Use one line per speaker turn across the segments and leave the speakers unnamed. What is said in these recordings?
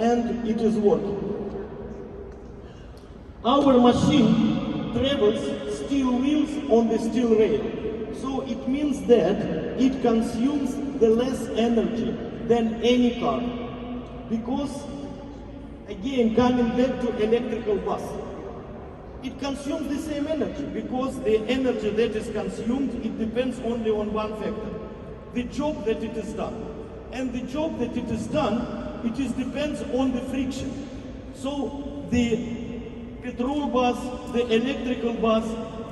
and it is working. Our machine travels steel wheels on the steel rail. So it means that it consumes the less energy than any car. Because, again, coming back to electrical bus, it consumes the same energy because the energy that is consumed, it depends only on one factor, the job that it is done. And the job that it is done, it is depends on the friction. So the petrol bus, the electrical bus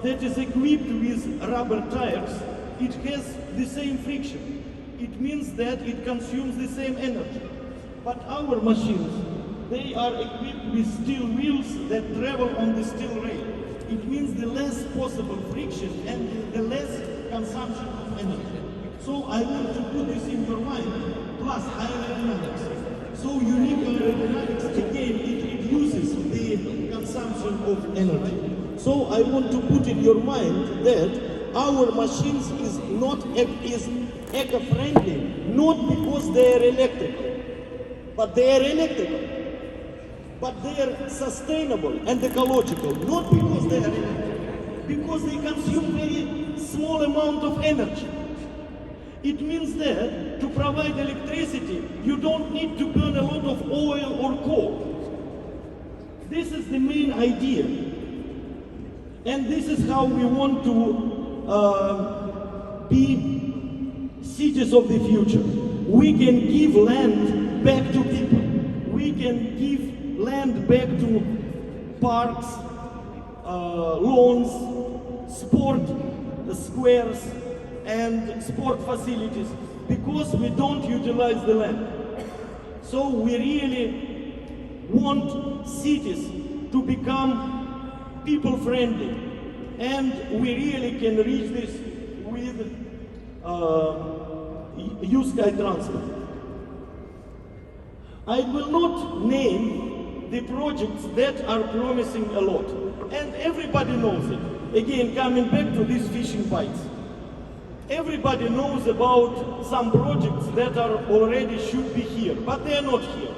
that is equipped with rubber tires, it has the same friction. It means that it consumes the same energy. But our machines, they are equipped with steel wheels that travel on the steel rail. It means the less possible friction and the less consumption of energy. So I want to put this in your mind, plus aerodynamics. So unique aerodynamics, again, it reduces the consumption of energy. So I want to put in your mind that our machines is eco-friendly, not because they are electrical, but they are electrical. But they are sustainable and ecological, not because they are electrical, because they consume very small amount of energy. It means that to provide electricity, you don't need to burn a lot of oil or coal. This is the main idea. And this is how we want to be cities of the future. We can give land back to people. We can give land back to parks, lawns, sport squares, and sport facilities, because we don't utilize the land. So we really want cities to become people-friendly, and we really can reach this with USky transport. I will not name the projects that are promising a lot, and everybody knows it. Again, coming back to these fishing bites. Everybody knows about some projects that are already should be here, but they are not here.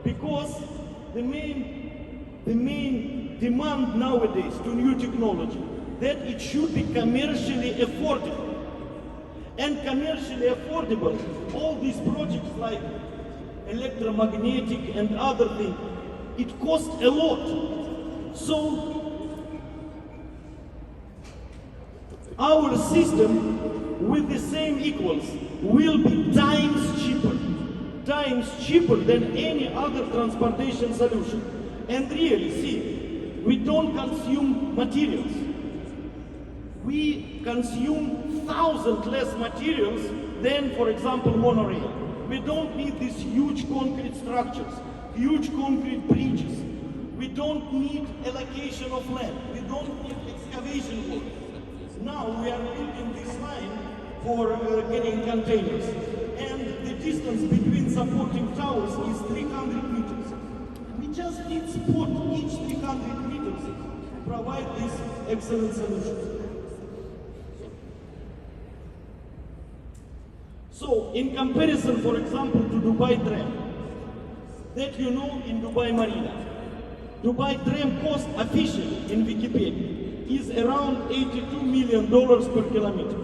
Because the main demand nowadays to new technology, that it should be commercially affordable. And commercially affordable, all these projects like electromagnetic and other things, it costs a lot. So our system with the same equals will be times cheaper than any other transportation solution. And really, see, we don't consume materials. We consume 1,000 less materials than, for example, monorail. We don't need these huge concrete structures, huge concrete bridges. We don't need allocation of land. We don't need excavation work. Now we are building this line for getting containers. And the distance between supporting towers is 300 meters. We just need support each 300 meters to provide this excellent solution. So, in comparison, for example, to Dubai tram, that you know in Dubai Marina, Dubai tram cost officially in Wikipedia is around $82 million per kilometer.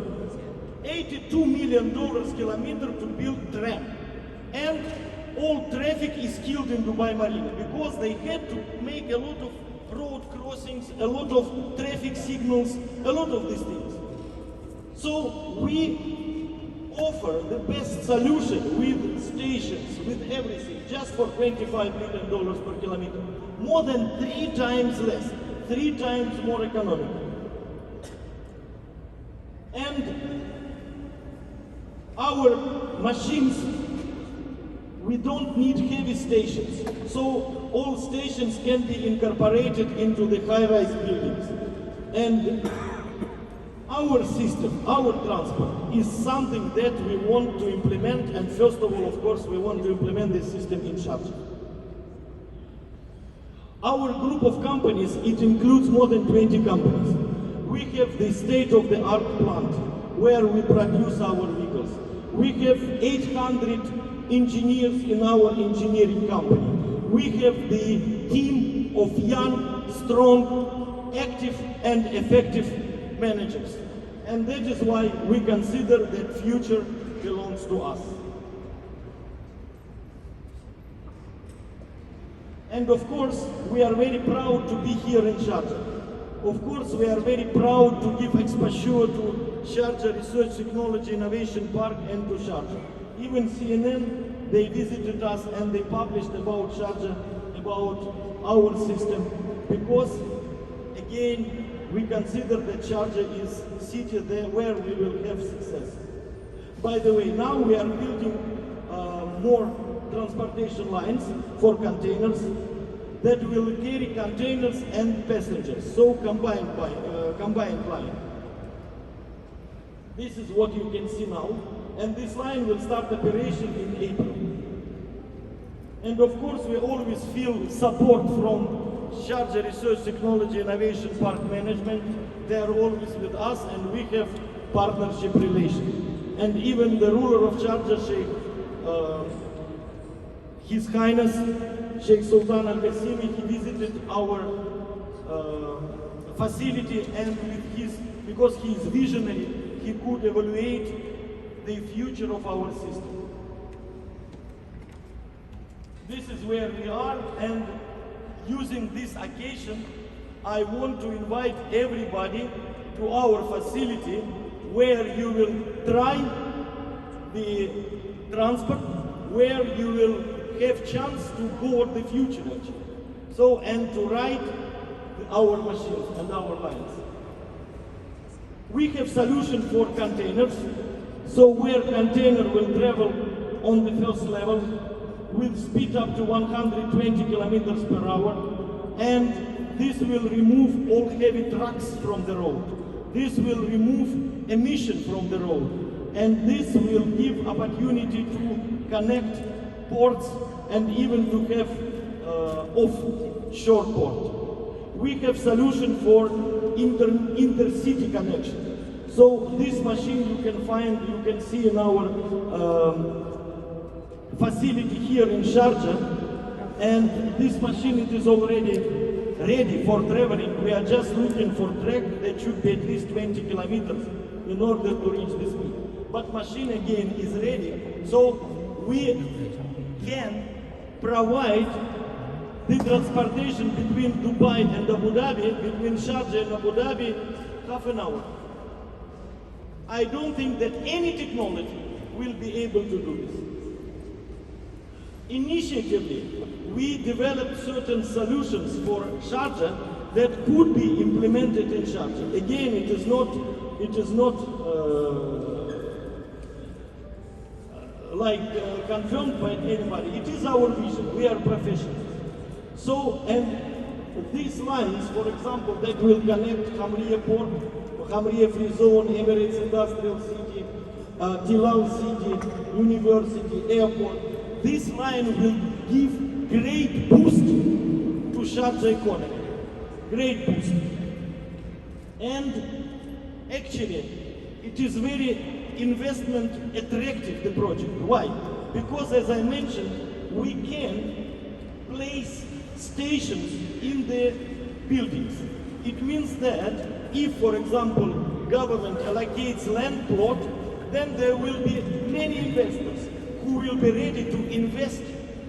$82 million kilometer to build tram. And all traffic is killed in Dubai Marina because they had to make a lot of road crossings, a lot of traffic signals, a lot of these things. So we offer the best solution with stations, with everything, just for $25 million per kilometer. More than 3 times less, 3 times more economical. And our machines, we don't need heavy stations. So all stations can be incorporated into the high-rise buildings. And our system, our transport, is something that we want to implement, and first of all, of course, we want to implement this system in Sharjah. Our group of companies, it includes more than 20 companies. We have the state-of-the-art plant where we produce our vehicles. We have 800 engineers in our engineering company. We have the team of young, strong, active and effective managers. And that is why we consider that future belongs to us. And of course, we are very proud to be here in Sharjah. Of course, we are very proud to give exposure to Sharjah Research Technology Innovation Park and to Sharjah. Even CNN, they visited us and they published about Sharjah, about our system, because again, we consider that Sharjah is a city there where we will have success. By the way, now we are building more transportation lines for containers that will carry containers and passengers, so combined line. This is what you can see now, and this line will start operation in April. And of course, we always feel support from Sharjah Research Technology Innovation Park Management. They are always with us and we have partnership relations. And even the ruler of Sharjah, His Highness Sheikh Sultan Al Qasimi, he visited our facility, and because he is visionary, he could evaluate the future of our system. This is where we are, and using this occasion, I want to invite everybody to our facility where you will try the transport, where you will have chance to board the future actually. So, and to ride our machines and our lines. We have solution for containers. So where container will travel on the first level with speed up to 120 kilometers per hour, and this will remove all heavy trucks from the road. This will remove emission from the road, and this will give opportunity to connect ports and even to have offshore port. We have solution for intercity connection. So this machine you can see in our facility here in Sharjah, and this machine, it is already ready for traveling. We are just looking for track that should be at least 20 kilometers in order to reach this speed. But machine again is ready, so we can provide the transportation between Dubai and Abu Dhabi, between Sharjah and Abu Dhabi, half an hour. I don't think that any technology will be able to do this. Initiatively, we developed certain solutions for Sharjah that could be implemented in Sharjah. Again, it is not confirmed by anybody. It is our vision. We are professionals. So, and these lines, for example, that will connect Hamriya Port, Hamriya Free Zone, Emirates Industrial City, Tilal City, University, Airport. This line will give great boost to Sharjah economy. Great boost. And actually, it is very investment attractive, the project. Why? Because as I mentioned, we can place stations in the buildings. It means that if, for example, government allocates land plot, then there will be many investors who will be ready to invest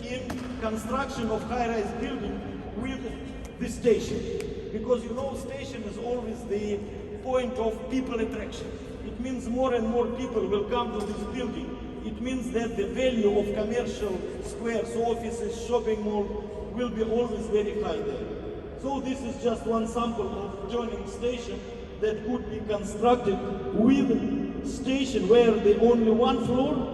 in construction of high-rise building with the station. Because you know, station is always the point of people attraction. It means more and more people will come to this building. It means that the value of commercial squares, offices, shopping mall will be always very high there. So this is just one sample of joining station that could be constructed with station where the only one floor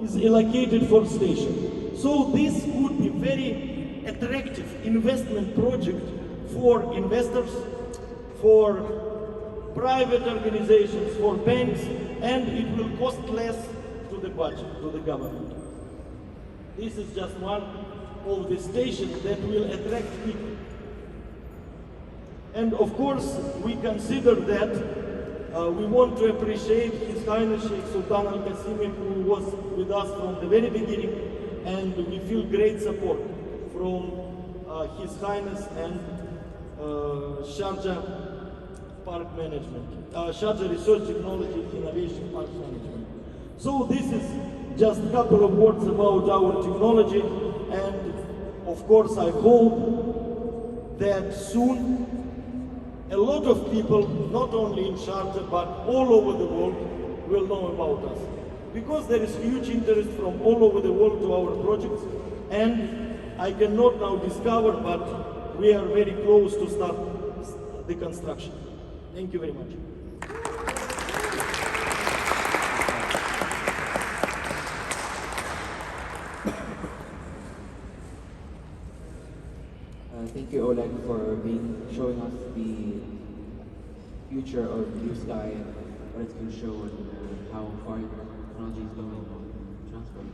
is allocated for station. So this could be very attractive investment project for investors, for private organizations, for banks, and it will cost less to the budget, to the government. This is just one of the stations that will attract people. And of course, we consider that We want to appreciate His Highness Sheikh Sultan Al Qasimi, who was with us from the very beginning, and we feel great support from His Highness and Sharjah Park Management, Sharjah Research Technology Innovation Park Management. So this is just a couple of words about our technology, and of course I hope that soon a lot of people, not only in Sharjah but all over the world, will know about us. Because there is huge interest from all over the world to our projects, and I cannot now discover, but we are very close to start the construction. Thank you very much.
Thank you, Oleg, for showing us the future of Blue Sky and what it's going to show and how far technology is going on transport.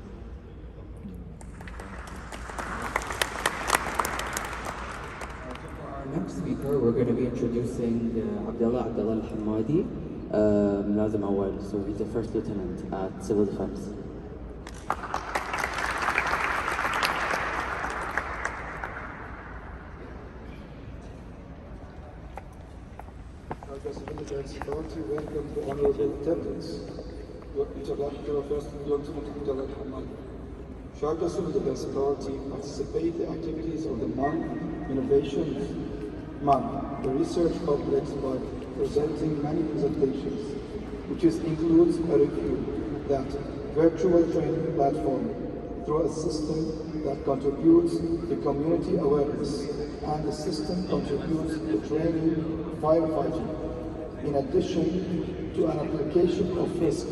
For our next speaker, we're going to be introducing Abdullah Al-Hamadi, Mulazim Awal. So he's the first lieutenant at Civil Defense.
Welcome to honorable attendance. Your interlocutor, First Lieutenant Abdullah Al-Hamadi. Sharjah Civil Defense Authority participate in the activities of the MUN Innovations MUN, the research complex, by presenting many presentations, which includes a review that virtual training platform through a system that contributes to community awareness, and the system contributes to training firefighting, in addition to an application of risk